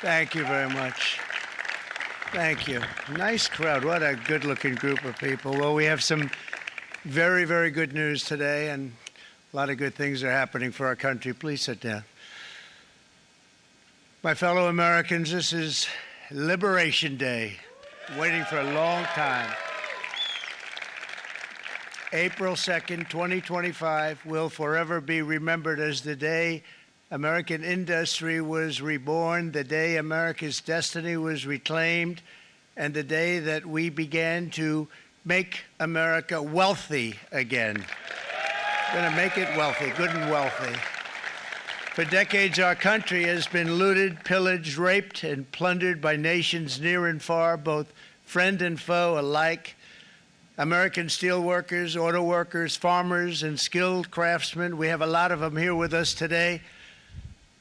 Thank you very much. Thank you. Nice crowd. What a good-looking group of people. Well, we have some very, very good news today, and a lot of good things are happening for our country. Please sit down. My fellow Americans, this is Liberation Day, waiting for a long time. April 2nd, 2025 will forever be remembered as the day American industry was reborn, the day America's destiny was reclaimed, and the day that we began to make America wealthy again. We're going to make it wealthy, good and wealthy. For decades, our country has been looted, pillaged, raped, and plundered by nations near and far, both friend and foe alike. American steelworkers, auto workers, farmers, and skilled craftsmen, we have a lot of them here with us today.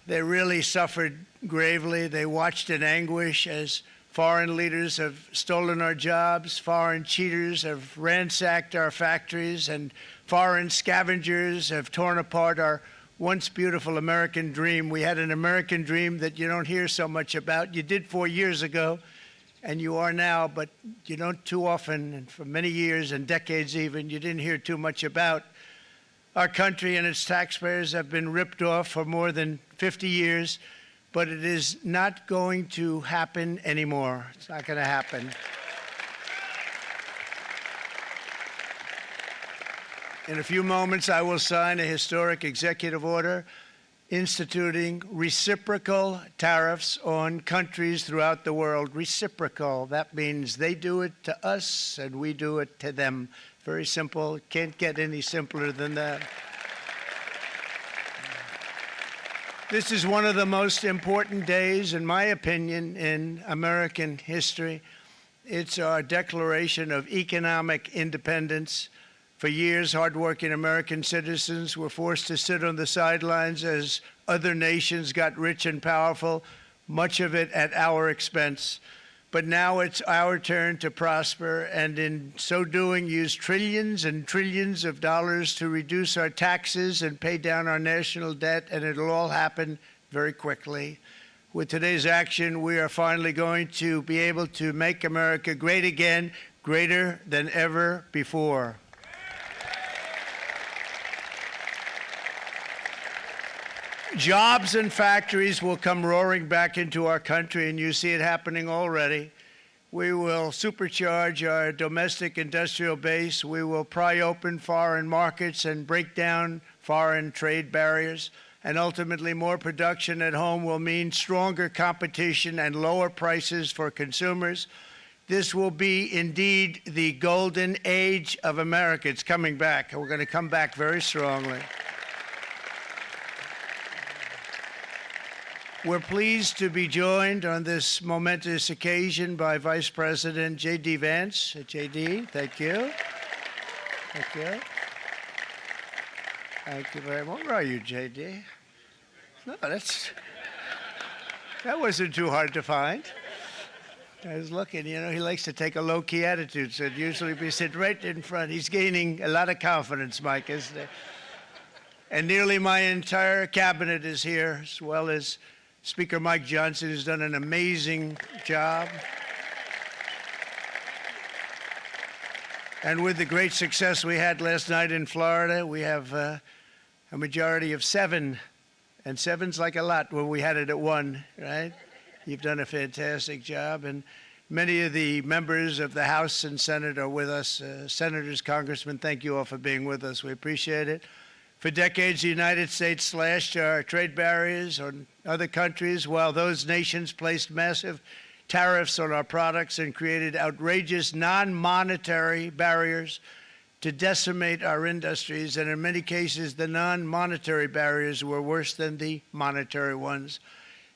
They really suffered gravely. They watched in anguish as foreign leaders have stolen our jobs, foreign cheaters have ransacked our factories, and foreign scavengers have torn apart our once beautiful American dream. We had an American dream that you don't hear so much about. You did 4 years ago, and you are now, but you don't too often, and for many years and decades even, you didn't hear too much about. Our country and its taxpayers have been ripped off for more than 50 years, but it is not going to happen anymore. It's not going to happen. In a few moments, I will sign a historic executive order instituting reciprocal tariffs on countries throughout the world. Reciprocal, that means they do it to us and we do it to them. Very simple, can't get any simpler than that. This is one of the most important days, in my opinion, in American history. It's our declaration of economic independence. For years, hardworking American citizens were forced to sit on the sidelines as other nations got rich and powerful, much of it at our expense. But now it's our turn to prosper, and in so doing, use trillions and trillions of dollars to reduce our taxes and pay down our national debt, and it'll all happen very quickly. With today's action, we are finally going to be able to make America great again, greater than ever before. Jobs and factories will come roaring back into our country, and you see it happening already. We will supercharge our domestic industrial base. We will pry open foreign markets and break down foreign trade barriers. And ultimately, more production at home will mean stronger competition and lower prices for consumers. This will be indeed the golden age of America. It's coming back, and we're going to come back very strongly. We're pleased to be joined on this momentous occasion by Vice President J.D. Vance. J.D., thank you. Thank you. Thank you very much. Where are you, J.D.? No, that wasn't too hard to find. I was looking, you know, he likes to take a low-key attitude, so usually we sit right in front. He's gaining a lot of confidence, Mike, isn't he? And nearly my entire cabinet is here, as well as Speaker Mike Johnson, who's done an amazing job. And with the great success we had last night in Florida, we have a majority of 7. And 7's like a lot when we had it at 1, right? You've done a fantastic job. And many of the members of the House and Senate are with us. Senators, Congressmen, thank you all for being with us. We appreciate it. For decades, the United States slashed our trade barriers on other countries, while those nations placed massive tariffs on our products and created outrageous non-monetary barriers to decimate our industries. And in many cases, the non-monetary barriers were worse than the monetary ones.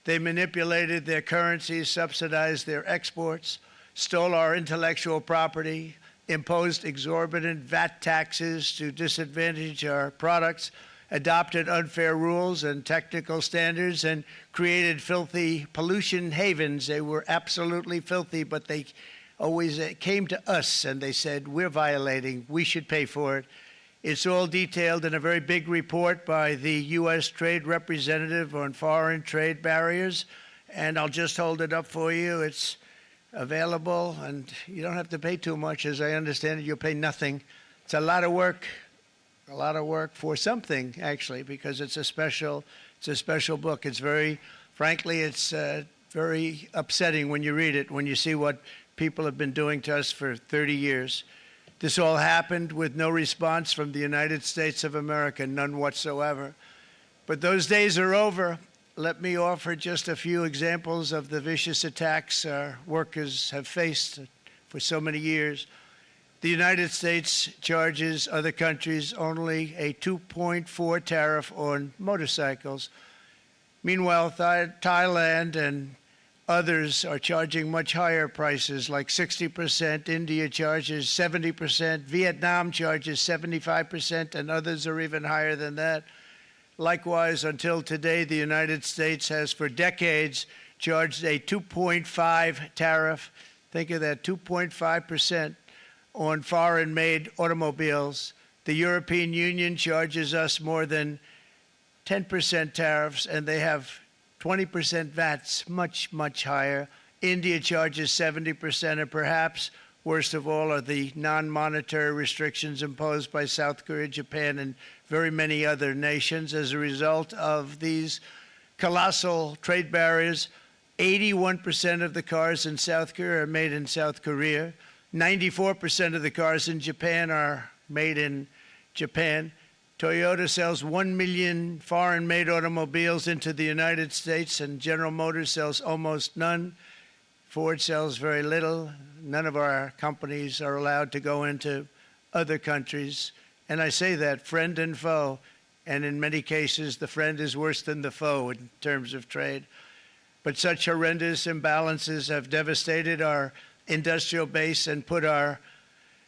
They manipulated their currencies, subsidized their exports, stole our intellectual property, imposed exorbitant VAT taxes to disadvantage our products, adopted unfair rules and technical standards, and created filthy pollution havens. They were absolutely filthy, but they always came to us and they said, we're violating, we should pay for it. It's all detailed in a very big report by the U.S. Trade Representative on Foreign Trade Barriers. and I'll just hold it up for you. It's available, and you don't have to pay too much. As I understand it, you'll pay nothing. It's a lot of work for something, actually, because it's a special book. It's frankly, it's very upsetting when you read it, when you see what people have been doing to us for 30 years. This all happened with no response from the United States of America, none whatsoever. But those days are over. Let me offer just a few examples of the vicious attacks our workers have faced for so many years. The United States charges other countries only a 2.4 tariff on motorcycles. Meanwhile, Thailand and others are charging much higher prices, like 60%. India charges 70%. Vietnam charges 75%, and others are even higher than that. Likewise, until today, the United States has for decades charged a 2.5 tariff. Think of that, 2.5% on foreign-made automobiles. The European Union charges us more than 10% tariffs, and they have 20% VATs, much, much higher. India charges 70%, and perhaps worst of all are the non-monetary restrictions imposed by South Korea, Japan, and very many other nations. As a result of these colossal trade barriers, 81% of the cars in South Korea are made in South Korea. 94% of the cars in Japan are made in Japan. Toyota sells 1 million foreign-made automobiles into the United States, and General Motors sells almost none. Ford sells very little. None of our companies are allowed to go into other countries. And I say that, friend and foe, and in many cases, the friend is worse than the foe in terms of trade. But such horrendous imbalances have devastated our industrial base and put our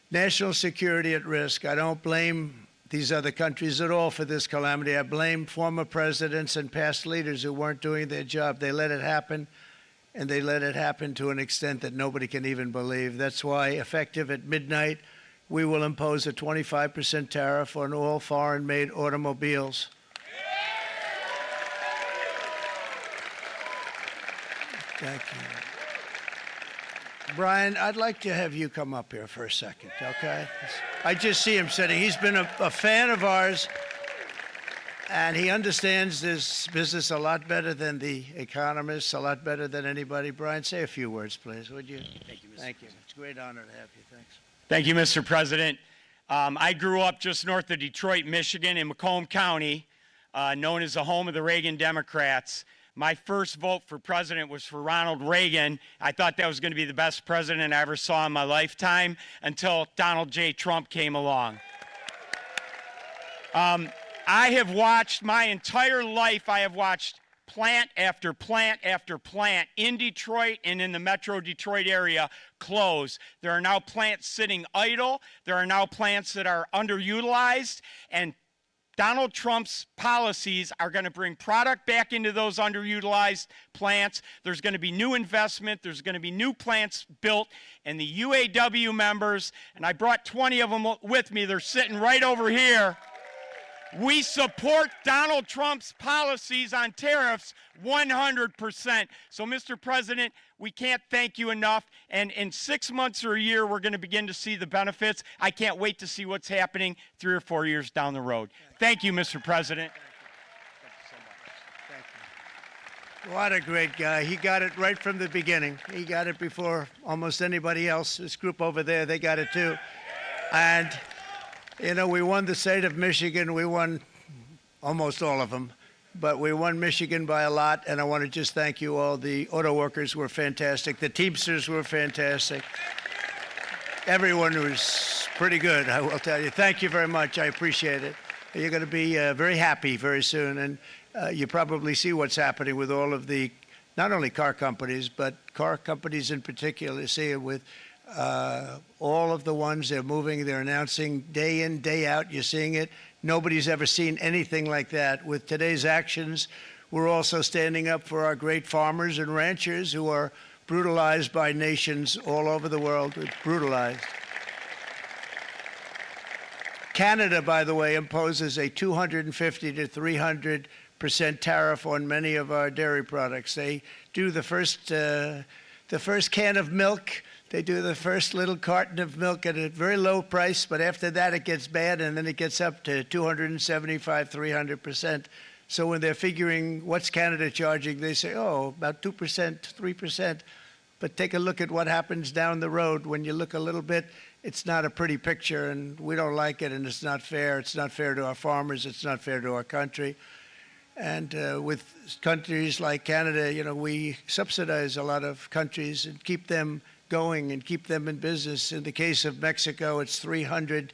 national security at risk. I don't blame these other countries at all for this calamity. I blame former presidents and past leaders who weren't doing their job. They let it happen, and they let it happen to an extent that nobody can even believe. That's why, effective at midnight, we will impose a 25% tariff on all foreign-made automobiles. Thank you. Brian, I'd like to have you come up here for a second, okay? I just see him sitting. He's been a fan of ours, and he understands this business a lot better than the economists, a lot better than anybody. Brian, say a few words, please, would you? Thank you, Mr. Thank you. President. It's a great honor to have you. Thanks. Thank you, Mr. President. I grew up just north of Detroit, Michigan, in Macomb County, known as the home of the Reagan Democrats. My first vote for president was for Ronald Reagan. I thought that was going to be the best president I ever saw in my lifetime until Donald J. Trump came along. I have watched my entire life, I have watched plant after plant after plant in Detroit and in the metro Detroit area close. There are now plants sitting idle. There are now plants that are underutilized, and Donald Trump's policies are going to bring product back into those underutilized plants. There's going to be new investment. There's going to be new plants built. And the UAW members, and I brought 20 of them with me, they're sitting right over here. We support Donald Trump's policies on tariffs 100%. So, Mr. President, we can't thank you enough. And in 6 months or a year, we're going to begin to see the benefits. I can't wait to see what's happening 3 or 4 years down the road. Thank you, Mr. President. Thank you so much. Thank you. What a great guy. He got it right from the beginning. He got it before almost anybody else. This group over there, they got it too. And you know, we won the state of Michigan. We won almost all of them, but we won Michigan by a lot, and I want to just thank you all. The auto workers were fantastic. The Teamsters were fantastic. Everyone was pretty good, I will tell you. Thank you very much. I appreciate it. You're going to be very happy very soon, and you probably see what's happening with all of the, not only car companies, but car companies in particular. You see it with all of the ones they're moving, they're announcing day in, day out. You're seeing it. Nobody's ever seen anything like that. With today's actions, we're also standing up for our great farmers and ranchers who are brutalized by nations all over the world. Brutalized. Canada, by the way, imposes a 250 to 300% tariff on many of our dairy products. They do the first can of milk. They do the first little carton of milk at a very low price, but after that it gets bad, and then it gets up to 275, 300%. So when they're figuring what's Canada charging, they say, oh, about 2%, 3%. But take a look at what happens down the road. When you look a little bit, it's not a pretty picture, and we don't like it, and it's not fair. It's not fair to our farmers. It's not fair to our country. And with countries like Canada, you know, we subsidize a lot of countries and keep them going and keep them in business. In the case of Mexico, it's $300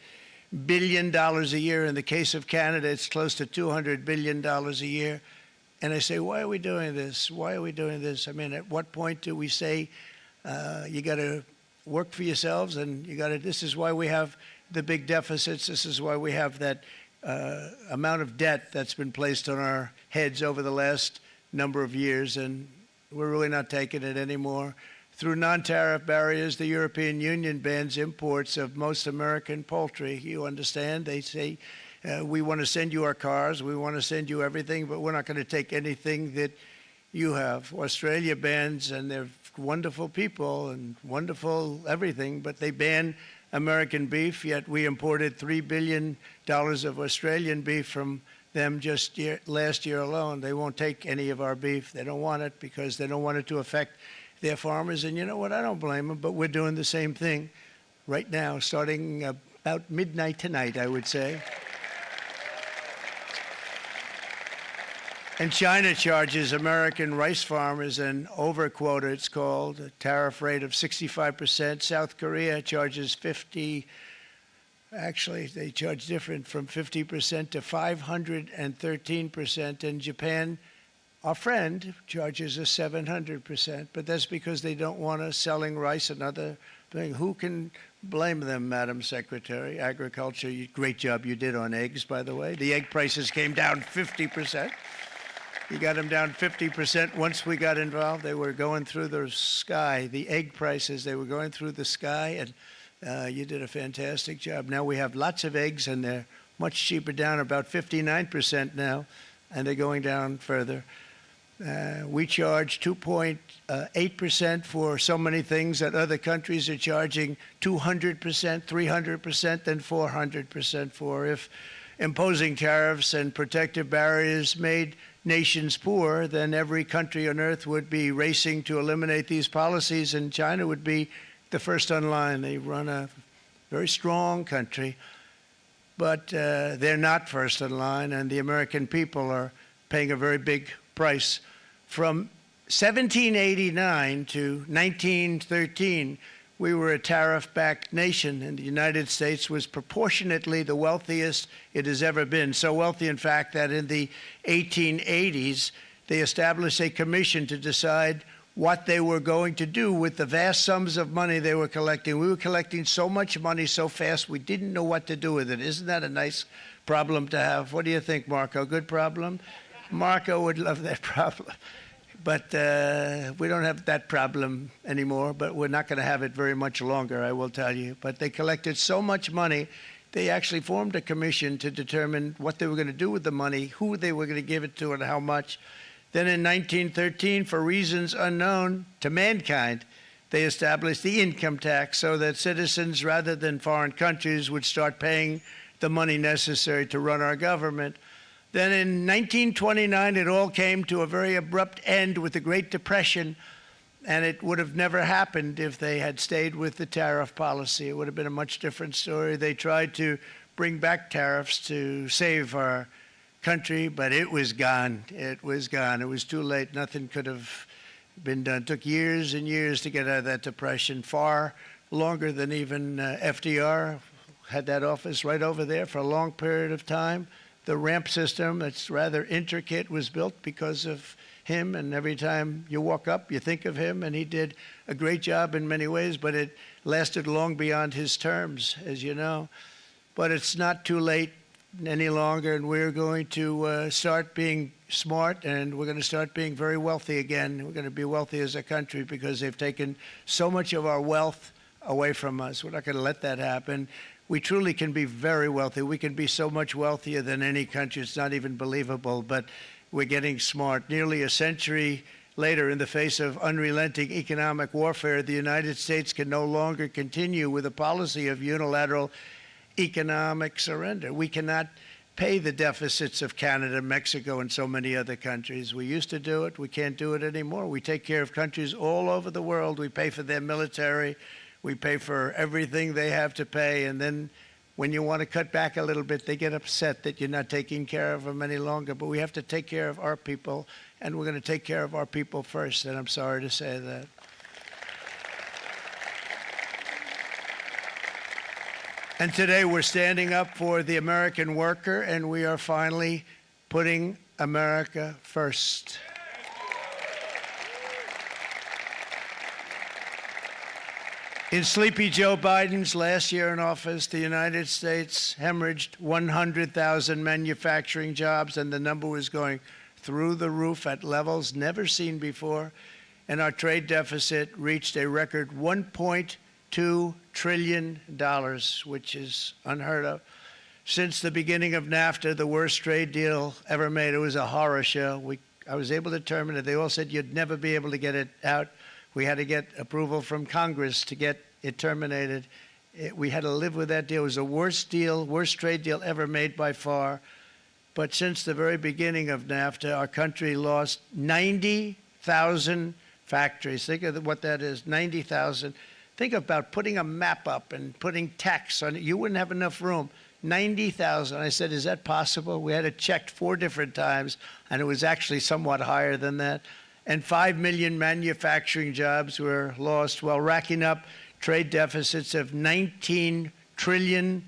billion a year. In the case of Canada, it's close to $200 billion a year. And I say, why are we doing this? Why are we doing this? I mean, at what point do we say, you got to work for yourselves, and you got to, this is why we have the big deficits. This is why we have that amount of debt that's been placed on our heads over the last number of years, and we're really not taking it anymore. Through non-tariff barriers, the European Union bans imports of most American poultry. You understand? They say, we want to send you our cars, we want to send you everything, but we're not going to take anything that you have. Australia bans, and they're wonderful people and wonderful everything, but they ban American beef, yet we imported $3 billion of Australian beef from them just last year alone. They won't take any of our beef. They don't want it because they don't want it to affect their farmers. And you know what? I don't blame them, but we're doing the same thing right now, starting about midnight tonight, I would say. And China charges American rice farmers an overquota, it's called, a tariff rate of 65%. South Korea charges 50, actually they charge different, from 50% to 513%. And Japan, our friend, charges us 700%. But that's because they don't want us selling rice, another thing. Who can blame them, Madam Secretary? Agriculture, great job you did on eggs, by the way. The egg prices came down 50%. You got them down 50% once we got involved. They were going through the sky. The egg prices, they were going through the sky, and you did a fantastic job. Now we have lots of eggs, and they're much cheaper, down about 59% now, and they're going down further. We charge 2.8% for so many things that other countries are charging 200%, 300%, and 400% for. If imposing tariffs and protective barriers made nations poor, then every country on earth would be racing to eliminate these policies, and China would be the first on line. They run a very strong country, but they're not first in line, and the American people are paying a very big price. From 1789 to 1913, we were a tariff-backed nation, and the United States was proportionately the wealthiest it has ever been. So wealthy, in fact, that in the 1880s, they established a commission to decide what they were going to do with the vast sums of money they were collecting. We were collecting so much money so fast, we didn't know what to do with it. Isn't that a nice problem to have? What do you think, Marco? Good problem? Marco would love that problem. But we don't have that problem anymore, but we're not going to have it very much longer, I will tell you. But they collected so much money, they actually formed a commission to determine what they were going to do with the money, who they were going to give it to, and how much. Then in 1913, for reasons unknown to mankind, they established the income tax so that citizens, rather than foreign countries, would start paying the money necessary to run our government. Then in 1929, it all came to a very abrupt end with the Great Depression, and it would have never happened if they had stayed with the tariff policy. It would have been a much different story. They tried to bring back tariffs to save our country, but it was gone. It was gone. It was too late. Nothing could have been done. It took years and years to get out of that depression, far longer than even FDR had that office right over there for a long period of time. The ramp system, that's rather intricate, was built because of him, and every time you walk up, you think of him, and he did a great job in many ways, but it lasted long beyond his terms, as you know. But it's not too late any longer, and we're going to start being smart, and we're going to start being very wealthy again. We're going to be wealthy as a country because they've taken so much of our wealth away from us. We're not going to let that happen. We truly can be very wealthy. We can be so much wealthier than any country. It's not even believable. But we're getting smart. Nearly a century later, in the face of unrelenting economic warfare, the United States can no longer continue with a policy of unilateral economic surrender. We cannot pay the deficits of Canada, Mexico, and so many other countries. We used to do it. We can't do it anymore. We take care of countries all over the world. We pay for their military. We pay for everything they have to pay. And then when you want to cut back a little bit, they get upset that you're not taking care of them any longer. But we have to take care of our people, and we're going to take care of our people first. And I'm sorry to say that. And today we're standing up for the American worker, and we are finally putting America first. In Sleepy Joe Biden's last year in office, the United States hemorrhaged 100,000 manufacturing jobs, and the number was going through the roof at levels never seen before. And our trade deficit reached a record $1.2 trillion, which is unheard of. Since the beginning of NAFTA, the worst trade deal ever made, it was a horror show. I was able to terminate it. They all said you'd never be able to get it out. We had to get approval from Congress to get it terminated. We had to live with that deal. It was the worst trade deal ever made by far. But since the very beginning of NAFTA, our country lost 90,000 factories. Think of what that is, 90,000. Think about putting a map up and putting tax on it. You wouldn't have enough room. 90,000. I said, is that possible? We had it checked 4 different times, and it was actually somewhat higher than that. And 5 million manufacturing jobs were lost while racking up trade deficits of $19 trillion.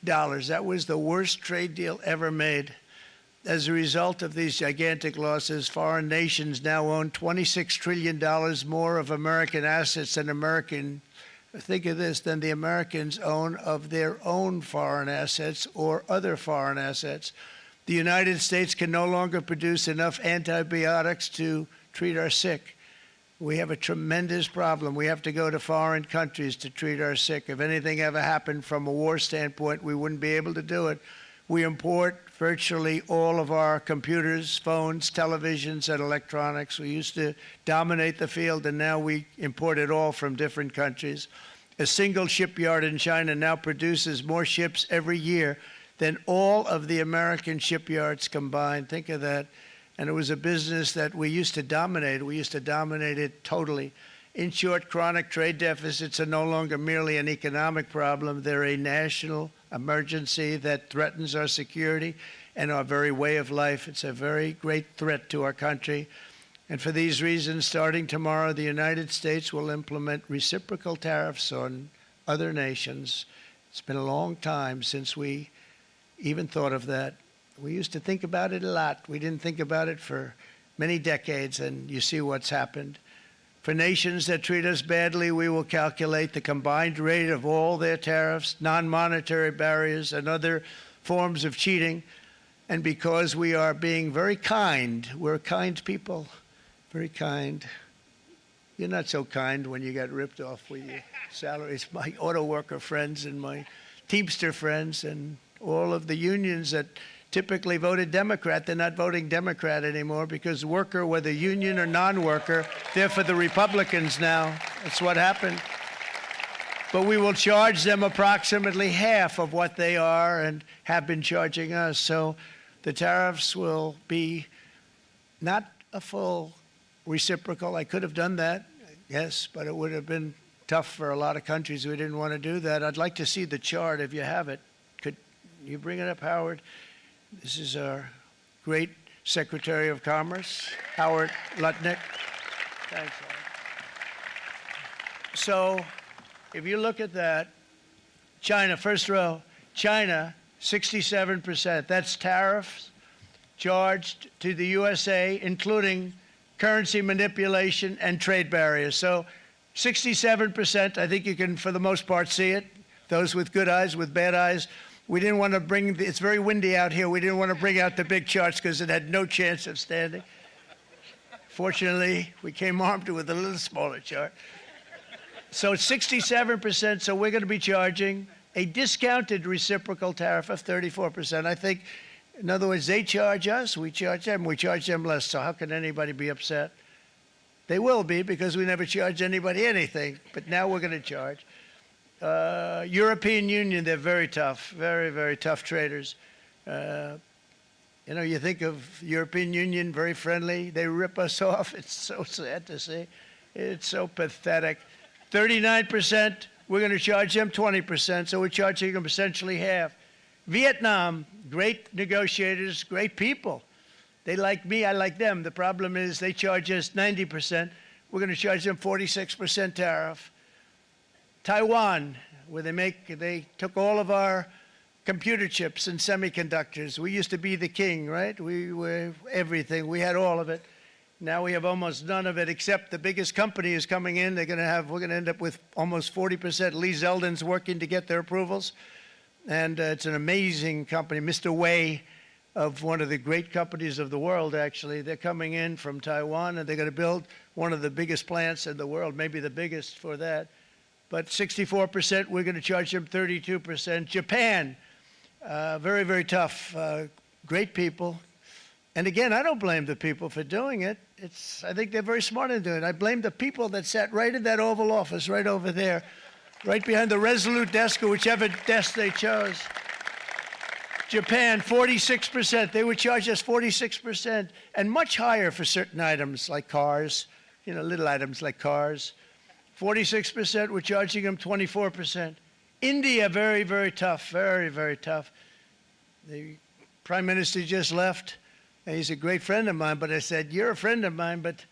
That was the worst trade deal ever made. As a result of these gigantic losses, foreign nations now own $26 trillion more of American assets than think of this, than the Americans own of their own foreign assets or other foreign assets. The United States can no longer produce enough antibiotics to treat our sick. We have a tremendous problem. We have to go to foreign countries to treat our sick. If anything ever happened from a war standpoint, we wouldn't be able to do it. We import virtually all of our computers, phones, televisions, and electronics. We used to dominate the field, and now we import it all from different countries. A single shipyard in China now produces more ships every year than all of the American shipyards combined. Think of that. And it was a business that we used to dominate. We used to dominate it totally. In short, chronic trade deficits are no longer merely an economic problem. They're a national emergency that threatens our security and our very way of life. It's a very great threat to our country. And for these reasons, starting tomorrow, the United States will implement reciprocal tariffs on other nations. It's been a long time since we even thought of that. We used to think about it a lot. We didn't think about it for many decades, and you see what's happened. For nations that treat us badly, we will calculate the combined rate of all their tariffs, non-monetary barriers, and other forms of cheating. And because we are being very kind, we're kind people, very kind. You're not so kind when you got ripped off with your salaries. My auto worker friends and my Teamster friends and all of the unions that typically voted Democrat, they're not voting Democrat anymore because worker, whether union or non-worker, they're for the Republicans now. That's what happened. But we will charge them approximately half of what they are and have been charging us. So the tariffs will be not a full reciprocal. I could have done that, yes, but it would have been tough for a lot of countries who didn't want to do that. I'd like to see the chart if you have it. Could you bring it up, Howard? This is our great Secretary of Commerce, Howard Lutnick. Thanks, Howard. So if you look at that, China, first row, China, 67%. That's tariffs charged to the USA, including currency manipulation and trade barriers. So 67%, I think you can, for the most part, see it. Those with good eyes, with bad eyes. We didn't want to bring, it's very windy out here. We didn't want to bring out the big charts because it had no chance of standing. Fortunately, we came armed with a little smaller chart. So 67%, so we're going to be charging a discounted reciprocal tariff of 34%. I think In other words, they charge us, we charge them less. So how can anybody be upset? They will be, because we never charge anybody anything, but now we're going to charge. European Union, they're very tough, very, very tough traders. You know, you think of European Union, very friendly. They rip us off. It's so sad to see. It's so pathetic. 39%, we're going to charge them 20%, so we're charging them essentially half. Vietnam, great negotiators, great people. They like me, I like them. The problem is they charge us 90%. We're going to charge them 46% tariff. Taiwan, where they took all of our computer chips and semiconductors. We used to be the king, right? We were everything. We had all of it. Now we have almost none of it, except the biggest company is coming in. We're going to end up with almost 40%. Lee Zeldin's working to get their approvals. And it's an amazing company. Mr. Wei, of one of the great companies of the world, actually. They're coming in from Taiwan, and they're going to build one of the biggest plants in the world, maybe the biggest for that. But 64%, we're going to charge them 32%. Japan, very, very tough, great people. And again, I don't blame the people for doing it. I think they're very smart in doing it. I blame the people that sat right in that Oval Office, right over there, right behind the Resolute desk or whichever desk they chose. Japan, 46%. They would charge us 46%, and much higher for certain items like cars, you know, little items like cars. 46%, we're charging them 24%. India, very, very tough, very, very tough. The Prime Minister just left. And he's a great friend of mine, but I said, you're a friend of mine, but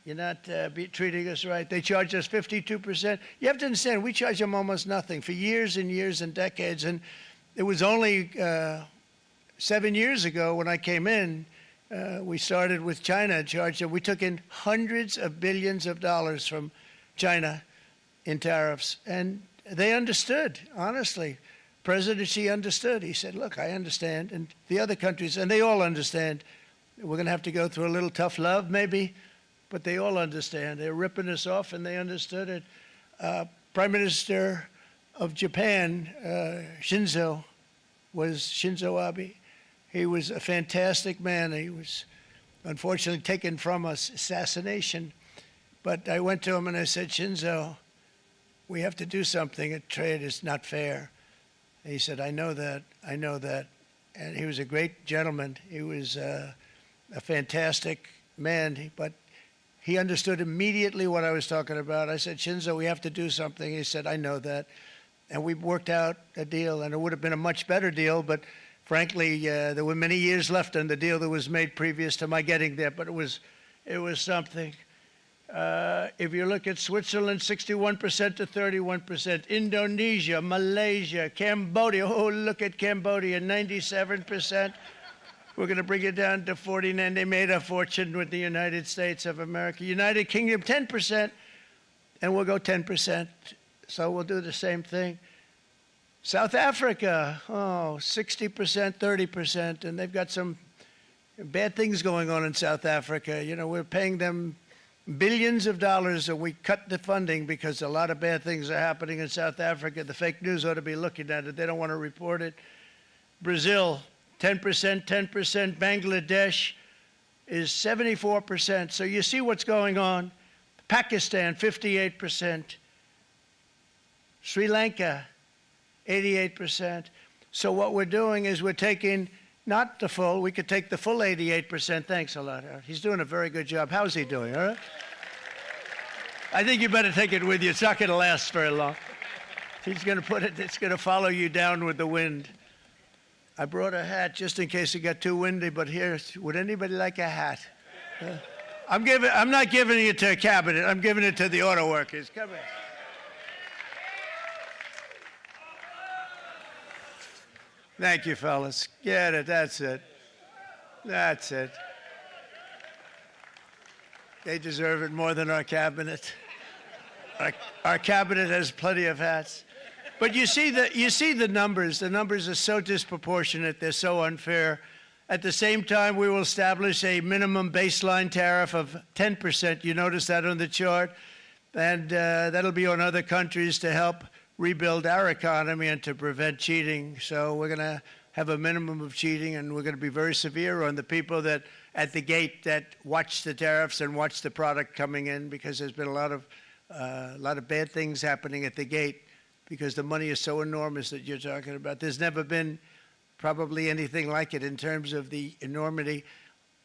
you're not treating us right. They charge us 52%. You have to understand, we charge them almost nothing for years and years and decades. And it was only 7 years ago when I came in, we started with China and charged them. We took in hundreds of billions of dollars from China in tariffs. And they understood, honestly. President Xi understood. He said, look, I understand. And the other countries, and they all understand. We're going to have to go through a little tough love, maybe, but they all understand. They're ripping us off, and they understood it. Prime Minister of Japan, Shinzo Abe. He was a fantastic man. He was unfortunately taken from us, assassination. But I went to him and I said, Shinzo, we have to do something. A trade is not fair. And he said, I know that, I know that. And he was a great gentleman. He was a fantastic man, but he understood immediately what I was talking about. I said, Shinzo, we have to do something. He said, I know that. And we worked out a deal, and it would have been a much better deal, but frankly, there were many years left on the deal that was made previous to my getting there, but it was something. If you look at Switzerland, 61% to 31%. Indonesia, Malaysia, Cambodia. Oh, look at Cambodia, 97%. We're going to bring it down to 49. They made a fortune with the United States of America. United Kingdom, 10%, and we'll go 10%. So we'll do the same thing. South Africa, 60%, 30%, and they've got some bad things going on in South Africa. You know, we're paying them billions of dollars, and we cut the funding because a lot of bad things are happening in South Africa. The fake news ought to be looking at it. They don't want to report it. Brazil, 10%, 10%. Bangladesh is 74%. So you see what's going on. Pakistan, 58%. Sri Lanka, 88%. So what we're doing is we're taking not the full, we could take the full 88%. Thanks a lot, Aaron. He's doing a very good job. How's he doing, all right? I think you better take it with you. It's not going to last very long. He's going to put it, it's going to follow you down with the wind. I brought a hat just in case it got too windy, but here, would anybody like a hat? I'm not giving it to a cabinet. I'm giving it to the auto workers. Come here. Thank you, fellas. Get it. That's it. That's it. They deserve it more than our cabinet. Our cabinet has plenty of hats. But you see the numbers. The numbers are so disproportionate. They're so unfair. At the same time, we will establish a minimum baseline tariff of 10%. You notice that on the chart. And that'll be on other countries to help rebuild our economy and to prevent cheating. So we're going to have a minimum of cheating, and we're going to be very severe on the people that at the gate that watch the tariffs and watch the product coming in, because there's been a lot of bad things happening at the gate because the money is so enormous that you're talking about. There's never been probably anything like it in terms of the enormity,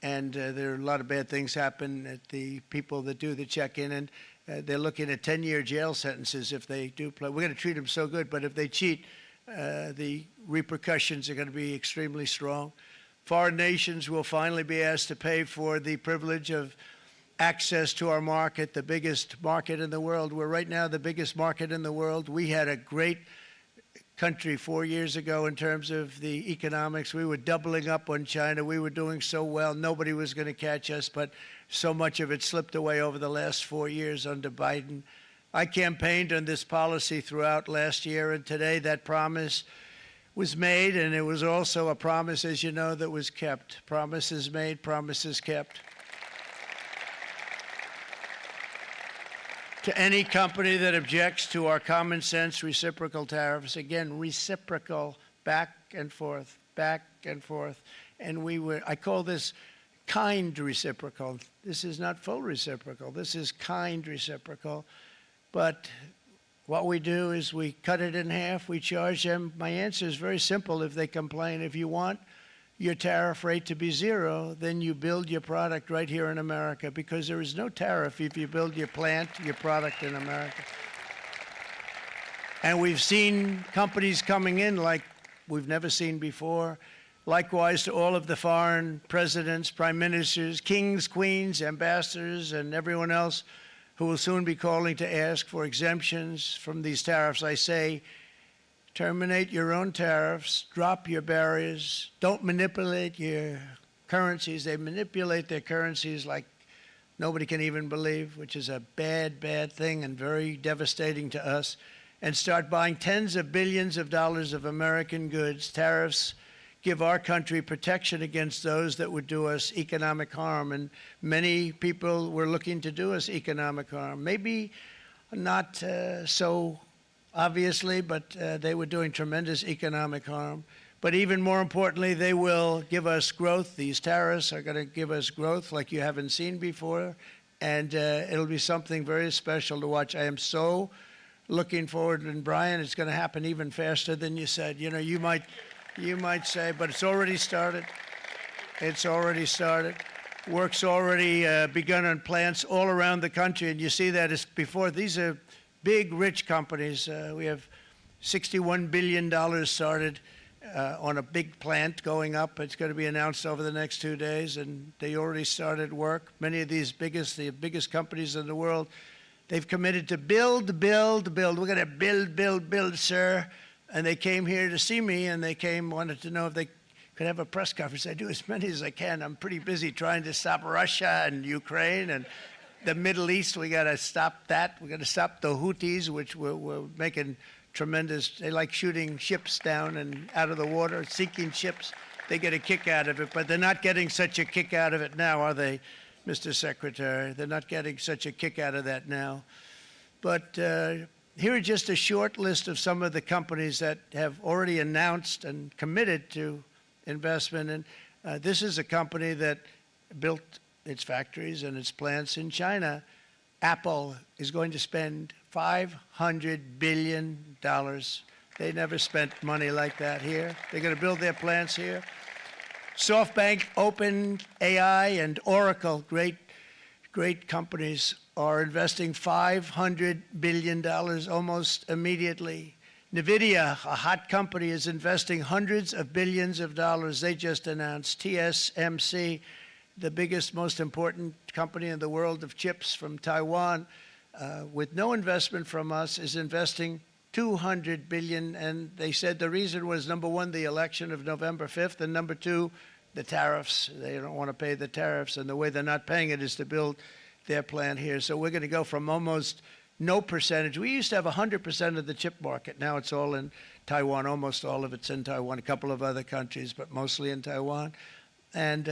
and there are a lot of bad things happen at the people that do the check-in, and they're looking at 10-year jail sentences if they do play. We're going to treat them so good, but if they cheat, the repercussions are going to be extremely strong. Foreign nations will finally be asked to pay for the privilege of access to our market, the biggest market in the world. We're right now the biggest market in the world. We had a great country 4 years ago in terms of the economics. We were doubling up on China. We were doing so well. Nobody was going to catch us, but so much of it slipped away over the last 4 years under Biden. I campaigned on this policy throughout last year, and today that promise was made, and it was also a promise, as you know, that was kept. Promises made, promises kept. To any company that objects to our common sense reciprocal tariffs, again, reciprocal, back and forth, back and forth. And I call this kind reciprocal. This is not full reciprocal. This is kind reciprocal. But what we do is we cut it in half. We charge them. My answer is very simple if they complain. If you want your tariff rate to be zero, then you build your product right here in America, because there is no tariff if you build your plant, your product in America. And we've seen companies coming in like we've never seen before. Likewise to all of the foreign presidents, prime ministers, kings, queens, ambassadors, and everyone else who will soon be calling to ask for exemptions from these tariffs. I say, terminate your own tariffs, drop your barriers, don't manipulate your currencies. They manipulate their currencies like nobody can even believe, which is a bad, bad thing and very devastating to us, and start buying tens of billions of dollars of American goods. Tariffs give our country protection against those that would do us economic harm, and many people were looking to do us economic harm. Maybe not so obviously, but they were doing tremendous economic harm. But even more importantly, they will give us growth. These tariffs are going to give us growth like you haven't seen before, and it'll be something very special to watch. I am so looking forward, and Brian, it's going to happen even faster than you said. You know, you might say, but it's already started. It's already started. Work's already begun on plants all around the country, and you see that as before. These are big, rich companies. We have $61 billion started on a big plant going up. It's going to be announced over the next 2 days, and they already started work. Many of these the biggest companies in the world, they've committed to build, build, build. We're going to build, build, build, sir. And they came here to see me, and they wanted to know if they could have a press conference. I do as many as I can. I'm pretty busy trying to stop Russia and Ukraine and the Middle East. We got to stop that. We got to stop the Houthis, which we're making tremendous. They like shooting ships down and out of the water, sinking ships. They get a kick out of it, but they're not getting such a kick out of it now, are they, Mr. Secretary? They're not getting such a kick out of that now. But here are just a short list of some of the companies that have already announced and committed to investment. And this is a company that built its factories and its plants in China. Apple is going to spend $500 billion. They never spent money like that here. They're going to build their plants here. SoftBank, OpenAI, and Oracle, great companies, are investing $500 billion almost immediately. NVIDIA, a hot company, is investing hundreds of billions of dollars. They just announced. TSMC, the biggest, most important company in the world of chips from Taiwan, with no investment from us, is investing $200 billion. And they said the reason was, number one, the election of November 5th, and number two, the tariffs. They don't want to pay the tariffs, and the way they're not paying it is to build their plant here. So we're going to go from almost no percentage. We used to have 100% of the chip market. Now it's all in Taiwan. Almost all of it's in Taiwan, a couple of other countries, but mostly in Taiwan. And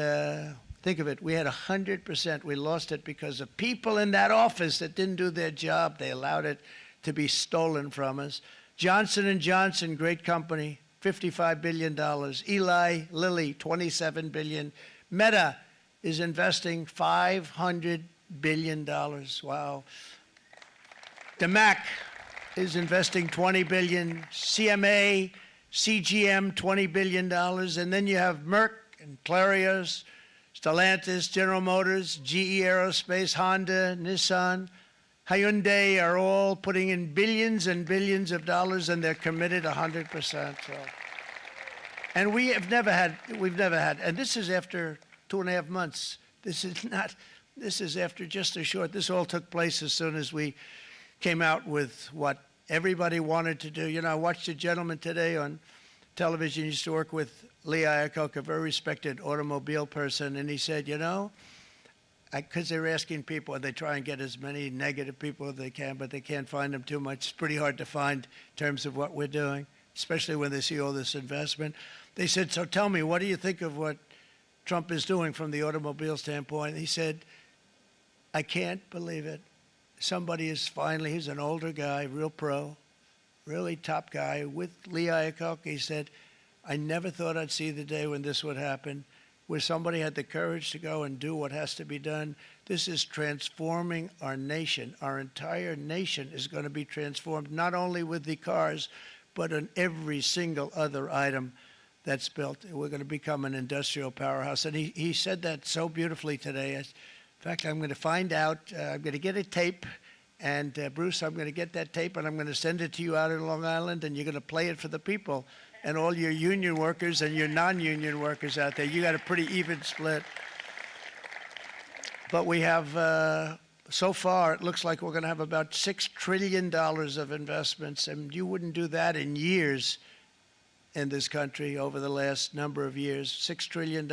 think of it, we had 100%. We lost it because of people in that office that didn't do their job. They allowed it to be stolen from us. Johnson & Johnson, great company, $55 billion. Eli Lilly, $27 billion. Meta is investing $500 billion. Wow. DeMac is investing $20 billion. CMA, CGM, $20 billion. And then you have Merck and Clarios, Stellantis, General Motors, GE Aerospace, Honda, Nissan, Hyundai are all putting in billions and billions of dollars, and they're committed 100%. So. And we've never had, and this is after 2.5 months. This is after just a short, this all took place as soon as we came out with what everybody wanted to do. You know, I watched a gentleman today on television. He used to work with Lee Iacocca, a very respected automobile person, and he said, you know, because they're asking people, and they try and get as many negative people as they can, but they can't find them too much. It's pretty hard to find in terms of what we're doing, especially when they see all this investment. They said, so tell me, what do you think of what Trump is doing from the automobile standpoint? He said, I can't believe it. Somebody is finally, he's an older guy, real pro, really top guy, with Lee Iacocca. He said, I never thought I'd see the day when this would happen, where somebody had the courage to go and do what has to be done. This is transforming our nation. Our entire nation is going to be transformed, not only with the cars, but on every single other item that's built. We're going to become an industrial powerhouse. And he said that so beautifully today. In fact, I'm going to find out, I'm going to get a tape, and Bruce, I'm going to get that tape, and I'm going to send it to you out in Long Island, and you're going to play it for the people. And all your union workers and your non-union workers out there, you got a pretty even split. But we have, so far, it looks like we're going to have about $6 trillion of investments, and you wouldn't do that in years in this country over the last number of years. $6 trillion,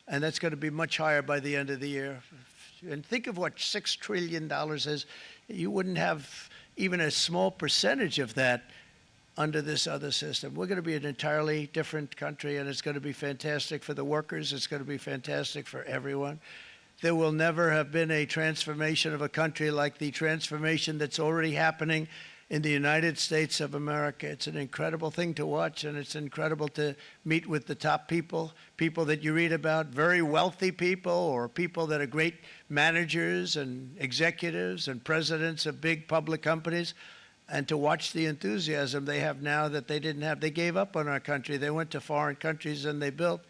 and that's going to be much higher by the end of the year. And think of what $6 trillion is. You wouldn't have even a small percentage of that under this other system. We're going to be an entirely different country, and it's going to be fantastic for the workers. It's going to be fantastic for everyone. There will never have been a transformation of a country like the transformation that's already happening in the United States of America. It's an incredible thing to watch, and it's incredible to meet with the top people, people that you read about, very wealthy people, or people that are great managers and executives and presidents of big public companies, and to watch the enthusiasm they have now that they didn't have. They gave up on our country. They went to foreign countries and they built.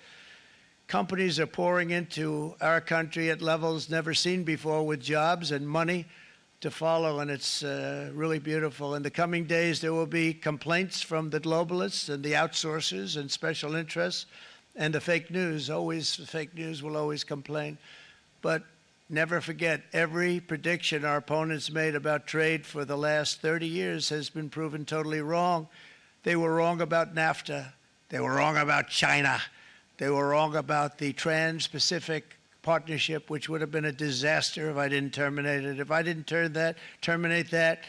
Companies are pouring into our country at levels never seen before, with jobs and money to follow, and it's really beautiful. In the coming days, there will be complaints from the globalists and the outsourcers and special interests and the fake news. Always, fake news will always complain. But never forget, every prediction our opponents made about trade for the last 30 years has been proven totally wrong. They were wrong about NAFTA. They were wrong about China. They were wrong about the Trans-Pacific Partnership, which would have been a disaster if I didn't terminate it. If I didn't terminate that,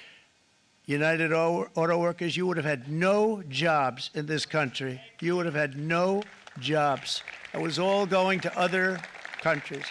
United Auto Workers, you would have had no jobs in this country. You would have had no jobs. It was all going to other countries.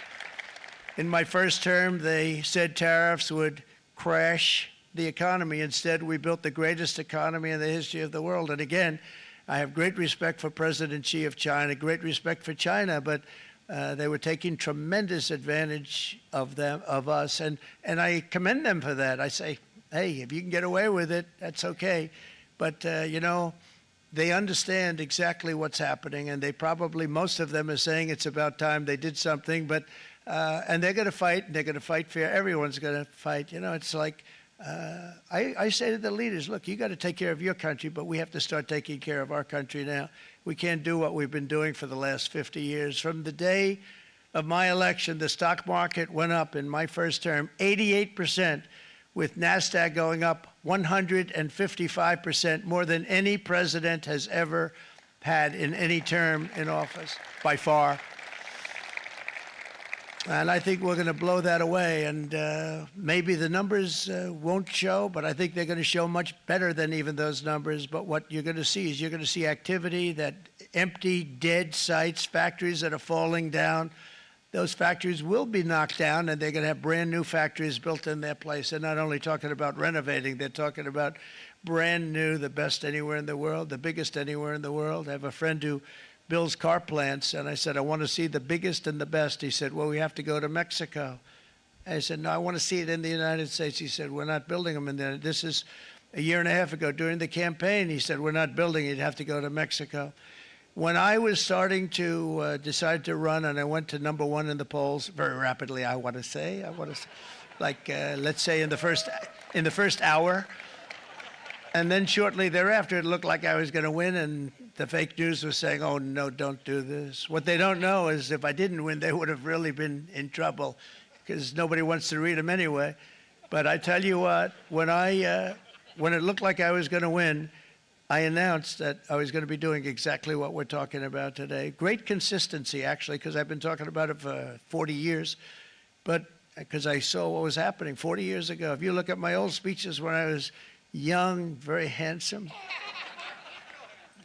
In my first term, they said tariffs would crash the economy. Instead, we built the greatest economy in the history of the world. And again, I have great respect for President Xi of China, great respect for China, but they were taking tremendous advantage of us, and I commend them for that. I say, hey, if you can get away with it, that's okay. But, you know, they understand exactly what's happening, and they probably, most of them are saying it's about time they did something, but and they're going to fight, and they're going to fight fair. Everyone's going to fight. You know, it's like, I say to the leaders, look, you got to take care of your country, but we have to start taking care of our country now. We can't do what we've been doing for the last 50 years. From the day of my election, the stock market went up in my first term 88%, with Nesta going up 155%, more than any president has ever had in any term in office, by far. And I think we're going to blow that away. And maybe the numbers won't show, but I think they're going to show much better than even those numbers. But what you're going to see is you're going to see activity, that empty, dead sites, factories that are falling down. Those factories will be knocked down, and they're going to have brand new factories built in their place. They're not only talking about renovating, they're talking about brand new, the best anywhere in the world, the biggest anywhere in the world. I have a friend who builds car plants, and I said, I want to see the biggest and the best. He said, well, we have to go to Mexico. I said, no, I want to see it in the United States. He said, we're not building them in there. This is a year and a half ago during the campaign. He said, we're not building it. You'd have to go to Mexico. When I was starting to decide to run, and I went to number one in the polls very rapidly, I want to say, like, let's say in the first hour. And then shortly thereafter, it looked like I was going to win, and the fake news was saying, oh, no, don't do this. What they don't know is if I didn't win, they would have really been in trouble, because nobody wants to read them anyway. But I tell you what, when it looked like I was going to win, I announced that I was going to be doing exactly what we're talking about today. Great consistency, actually, because I've been talking about it for 40 years, but because I saw what was happening 40 years ago. If you look at my old speeches when I was young, very handsome,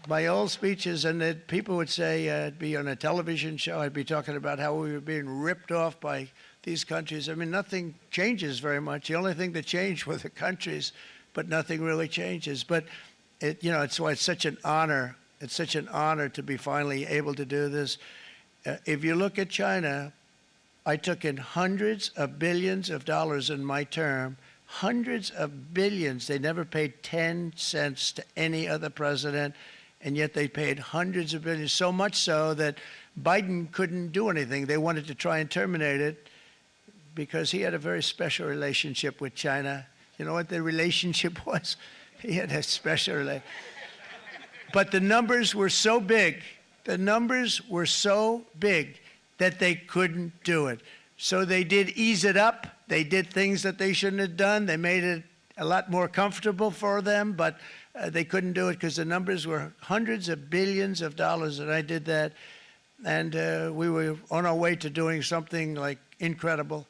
my old speeches, and that people would say I'd be on a television show, I'd be talking about how we were being ripped off by these countries. I mean, nothing changes very much. The only thing that changed were the countries, but nothing really changes. But it's why it's such an honor. It's such an honor to be finally able to do this. If you look at China, I took in hundreds of billions of dollars in my term, hundreds of billions. They never paid 10 cents to any other president, and yet they paid hundreds of billions, so much so that Biden couldn't do anything. They wanted to try and terminate it because he had a very special relationship with China. You know what the relationship was? He had a special relationship. But the numbers were so big, that they couldn't do it. So they did ease it up. They did things that they shouldn't have done. They made it a lot more comfortable for them, but they couldn't do it because the numbers were hundreds of billions of dollars, and I did that. And we were on our way to doing something like incredible.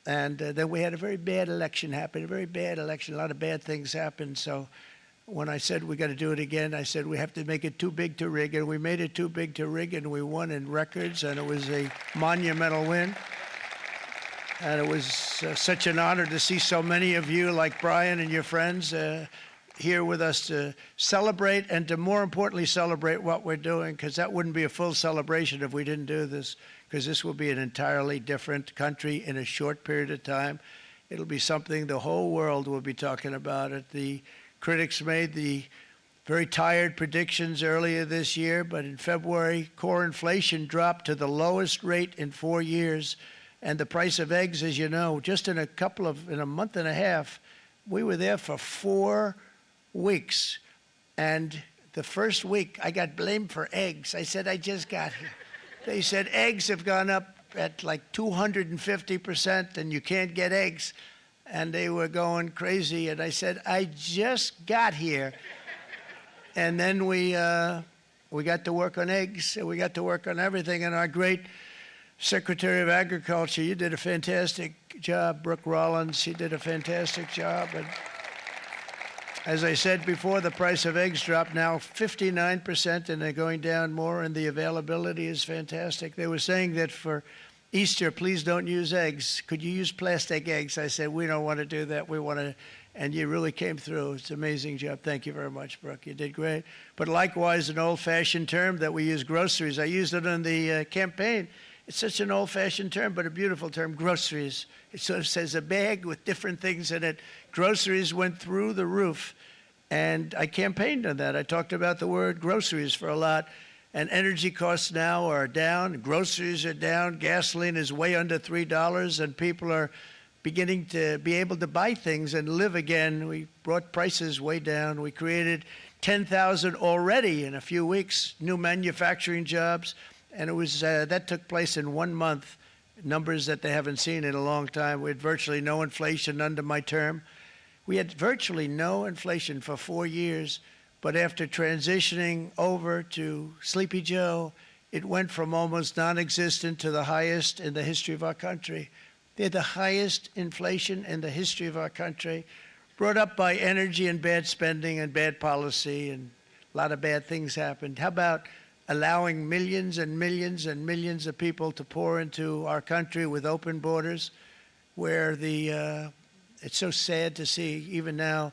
And then we had a very bad election happen, a very bad election. A lot of bad things happened. So when I said we got to do it again, I said we have to make it too big to rig. And we made it too big to rig, and we won in records, and it was a monumental win. And it was such an honor to see so many of you, like Brian and your friends, here with us to celebrate, and to more importantly celebrate what we're doing, because that wouldn't be a full celebration if we didn't do this, because this will be an entirely different country in a short period of time. It'll be something the whole world will be talking about it. The critics made the very tired predictions earlier this year, but in February, core inflation dropped to the lowest rate in 4 years. And the price of eggs, as you know, just in a month and a half, we were there for 4 weeks. And the first week, I got blamed for eggs. I said, I just got here. They said eggs have gone up at like 250%, and you can't get eggs. And they were going crazy. And I said, I just got here. And then we got to work on eggs, and we got to work on everything. And our great Secretary of Agriculture, you did a fantastic job. Brooke Rollins, she did a fantastic job. And as I said before, the price of eggs dropped now 59%, and they're going down more, and the availability is fantastic. They were saying that for Easter, please don't use eggs. Could you use plastic eggs? I said, we don't want to do that. We want to, and you really came through. It's an amazing job. Thank you very much, Brooke. You did great. But likewise, an old-fashioned term that we use, groceries. I used it in the campaign. It's such an old-fashioned term, but a beautiful term, groceries. It sort of says a bag with different things in it. Groceries went through the roof, and I campaigned on that. I talked about the word groceries for a lot, and energy costs now are down. Groceries are down. Gasoline is way under $3, and people are beginning to be able to buy things and live again. We brought prices way down. We created 10,000 already in a few weeks, new manufacturing jobs. And it was that took place in 1 month, numbers that they haven't seen in a long time. We had virtually no inflation under my term. We had virtually no inflation for 4 years, but after transitioning over to Sleepy Joe, it went from almost non-existent to the highest in the history of our country. They had the highest inflation in the history of our country, brought up by energy and bad spending and bad policy, and a lot of bad things happened. How about allowing millions and millions and millions of people to pour into our country with open borders, where it's so sad to see even now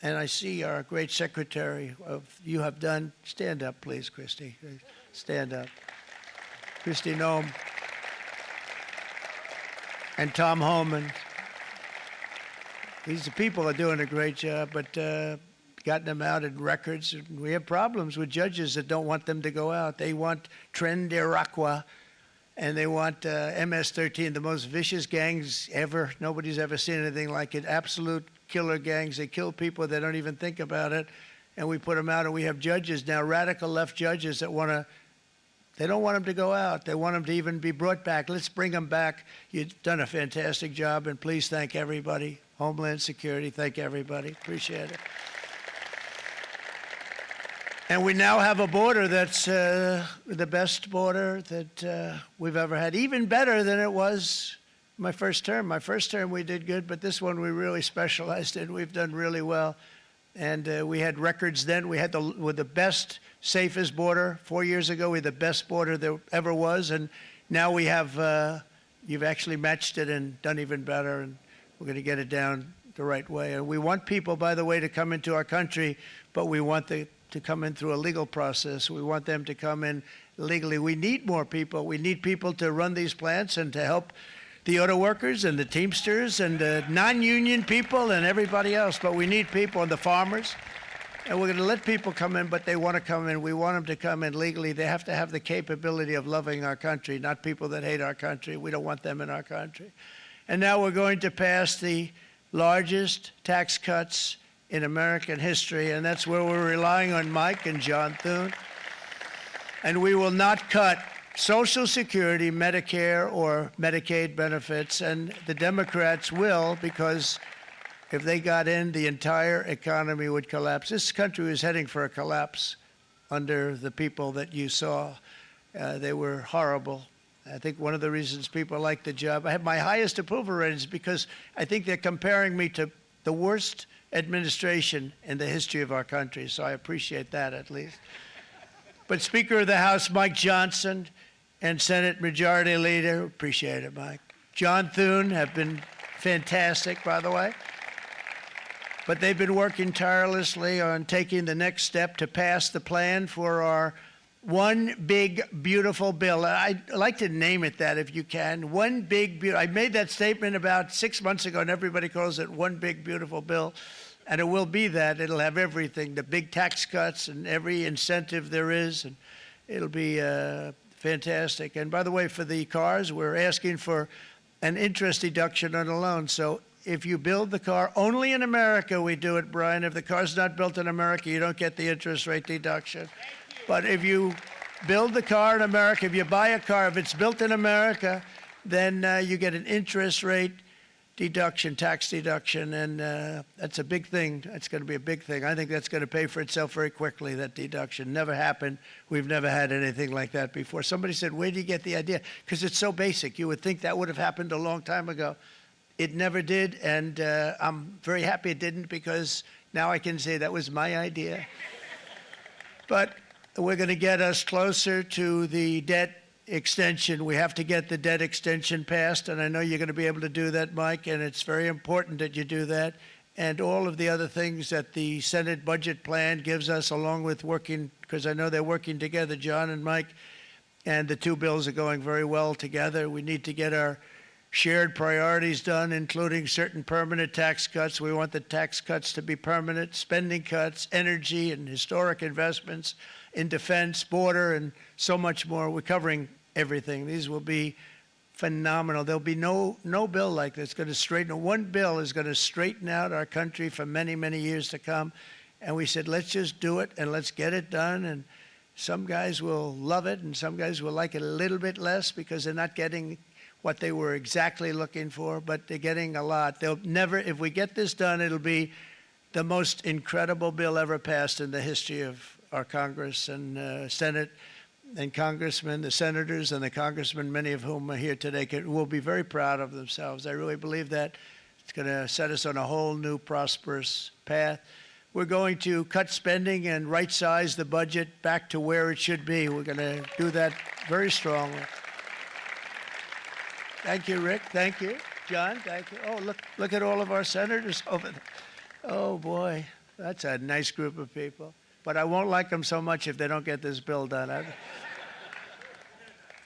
And I see our great secretary you have done. Stand up, please, Christy. Stand up. Christy Noem. And Tom Homan. These people are doing a great job, but gotten them out in records. We have problems with judges that don't want them to go out. They want Tren de Aragua, and they want MS-13, the most vicious gangs ever. Nobody's ever seen anything like it. Absolute killer gangs. They kill people. They don't even think about it. And we put them out, and we have judges now, radical left judges that they don't want them to go out. They want them to even be brought back. Let's bring them back. You've done a fantastic job, and please thank everybody. Homeland Security, thank everybody. Appreciate it. And we now have a border that's the best border that we've ever had, even better than it was my first term. My first term we did good, but this one we really specialized in. We've done really well. And we had records then. We had the best, safest border. 4 years ago, we had the best border there ever was. And now we have, you've actually matched it and done even better. And we're going to get it down the right way. And we want people, by the way, to come into our country, but we want to come in through a legal process. We want them to come in legally. We need more people. We need people to run these plants and to help the auto workers and the Teamsters and the non-union people and everybody else. But we need people and the farmers. And we're going to let people come in, but they want to come in. We want them to come in legally. They have to have the capability of loving our country, not people that hate our country. We don't want them in our country. And now we're going to pass the largest tax cuts in American history, and that's where we're relying on Mike and John Thune. And we will not cut Social Security, Medicare, or Medicaid benefits, and the Democrats will, because if they got in, the entire economy would collapse. This country was heading for a collapse under the people that you saw. They were horrible. I think one of the reasons people like the job, I have my highest approval ratings because I think they're comparing me to the worst administration in the history of our country, so I appreciate that at least. But Speaker of the House Mike Johnson and Senate Majority Leader, appreciate it, Mike. John Thune have been fantastic, by the way. But they've been working tirelessly on taking the next step to pass the plan for our one big, beautiful bill. I'd like to name it that if you can. One big, beautiful. I made that statement about 6 months ago, and everybody calls it one big, beautiful bill. And it will be that. It'll have everything, the big tax cuts and every incentive there is. And it'll be fantastic. And by the way, for the cars, we're asking for an interest deduction on a loan. So if you build the car, only in America we do it, Brian. If the car's not built in America, you don't get the interest rate deduction. But if you build the car in America, if you buy a car, if it's built in America, then you get an interest rate deduction, tax deduction, and that's a big thing. That's going to be a big thing. I think that's going to pay for itself very quickly, that deduction. Never happened. We've never had anything like that before. Somebody said, where do you get the idea? Because it's so basic. You would think that would have happened a long time ago. It never did, and I'm very happy it didn't because now I can say that was my idea. But we're going to get us closer to the debt extension. We have to get the debt extension passed, and I know you're going to be able to do that, Mike, and it's very important that you do that. And all of the other things that the Senate budget plan gives us, along with working, because I know they're working together, John and Mike, and the two bills are going very well together. We need to get our shared priorities done, including certain permanent tax cuts. We want the tax cuts to be permanent, spending cuts, energy and historic investments in defense, border, and so much more. We're covering everything. These will be phenomenal. There'll be no bill like this going to straighten. One bill is going to straighten out our country for many, many years to come. And we said, let's just do it and let's get it done. And some guys will love it and some guys will like it a little bit less because they're not getting what they were exactly looking for, but they're getting a lot. They'll never, if we get this done, it'll be the most incredible bill ever passed in the history of our Congress and Senate and congressmen, the senators and the congressmen, many of whom are here today, will be very proud of themselves. I really believe that. It's going to set us on a whole new prosperous path. We're going to cut spending and right-size the budget back to where it should be. We're going to do that very strongly. Thank you, Rick. Thank you. John, thank you. Oh, look at all of our senators over there. Oh, boy. That's a nice group of people. But I won't like them so much if they don't get this bill done.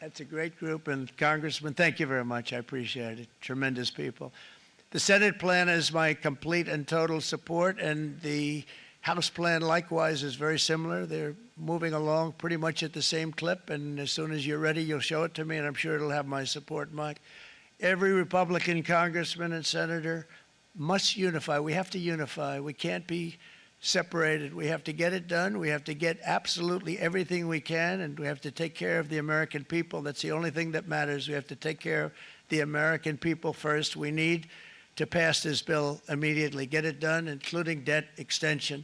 That's a great group, and Congressman, thank you very much. I appreciate it. Tremendous people. The Senate plan is my complete and total support, and the House plan likewise is very similar. They're moving along pretty much at the same clip, and as soon as you're ready, you'll show it to me, and I'm sure it'll have my support, Mike. Every Republican congressman and senator must unify. We have to unify. We can't be separated. We have to get it done. We have to get absolutely everything we can, and we have to take care of the American people. That's the only thing that matters. We have to take care of the American people first. We need to pass this bill immediately, get it done, including debt extension.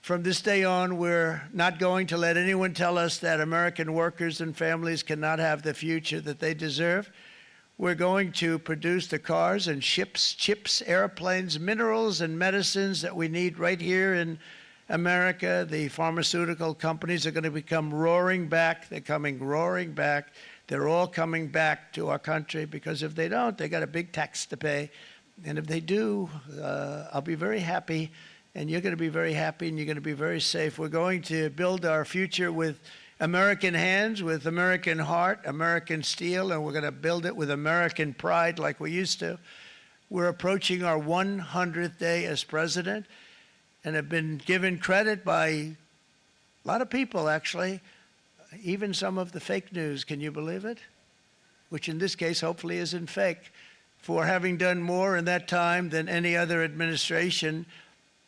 From this day on, we're not going to let anyone tell us that American workers and families cannot have the future that they deserve. We're going to produce the cars and ships, chips, airplanes, minerals, and medicines that we need right here in America. The pharmaceutical companies are going to become roaring back. They're coming roaring back. They're all coming back to our country, because if they don't, they got a big tax to pay. And if they do, I'll be very happy, and you're going to be very happy, and you're going to be very safe. We're going to build our future with American hands, with American heart, American steel, and we're going to build it with American pride like we used to. We're approaching our 100th day as president, and have been given credit by a lot of people, actually, even some of the fake news. Can you believe it? Which in this case hopefully isn't fake, for having done more in that time than any other administration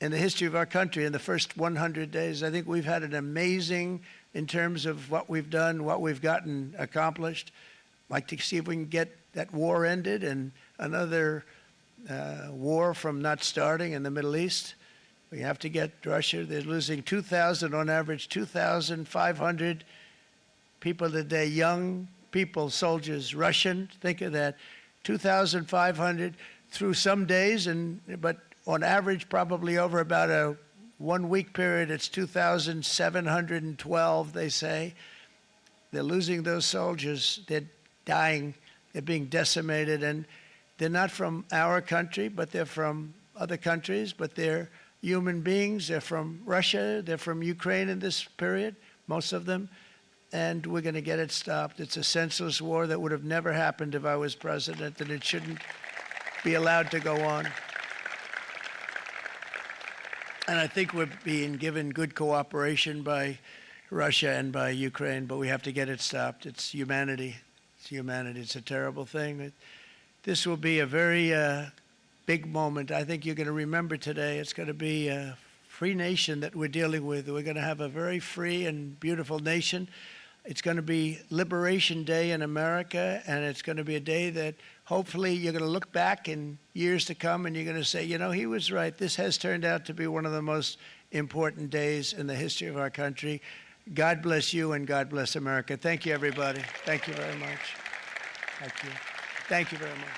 in the history of our country in the first 100 days. I think we've had an amazing, in terms of what we've done, what we've gotten accomplished. I'd like to see if we can get that war ended and another war from not starting in the Middle East. We have to get Russia. They're losing 2,000 on average, 2,500 people a day, young people, soldiers, Russian. Think of that, 2,500 through some days, but on average, probably over about a 1 week period, it's 2,712, they say. They're losing those soldiers. They're dying. They're being decimated. And they're not from our country, but they're from other countries. But they're human beings. They're from Russia. They're from Ukraine in this period, most of them. And we're going to get it stopped. It's a senseless war that would have never happened if I was president, and it shouldn't be allowed to go on. And I think we're being given good cooperation by Russia and by Ukraine, but we have to get it stopped. It's humanity. It's humanity. It's a terrible thing. This will be a very big moment. I think you're going to remember today. It's going to be a free nation that we're dealing with. We're going to have a very free and beautiful nation. It's going to be Liberation Day in America, and it's going to be a day that hopefully you're going to look back in years to come and you're going to say, you know, he was right. This has turned out to be one of the most important days in the history of our country. God bless you, and God bless America. Thank you, everybody. Thank you very much. Thank you. Thank you very much.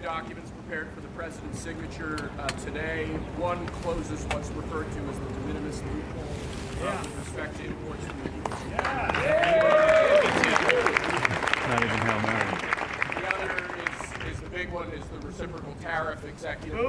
Documents prepared for the president's signature today. One closes what's referred to as the de minimis loophole with respect to imports from the U.S. Not even Hail Mary. The other is the big one, is the reciprocal tariff executive order.